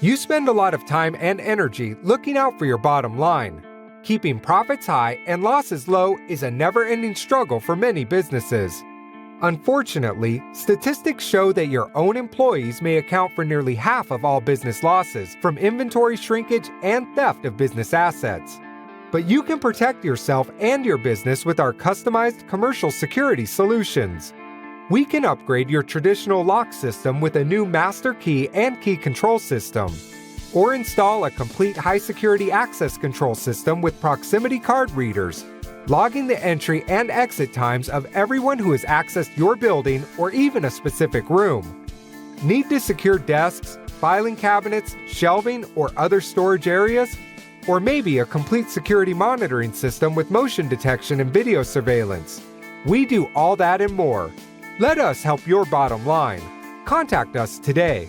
You spend a lot of time and energy looking out for your bottom line. Keeping profits high and losses low is a never-ending struggle for many businesses. Unfortunately, statistics show that your own employees may account for nearly half of all business losses from inventory shrinkage and theft of business assets. But you can protect yourself and your business with our customized commercial security solutions. We can upgrade your traditional lock system with a new master key and key control system, or install a complete high-security access control system with proximity card readers, logging the entry and exit times of everyone who has accessed your building or even a specific room. Need to secure desks, filing cabinets, shelving, or other storage areas? Or maybe a complete security monitoring system with motion detection and video surveillance? We do all that and more. Let us help your bottom line. Contact us today.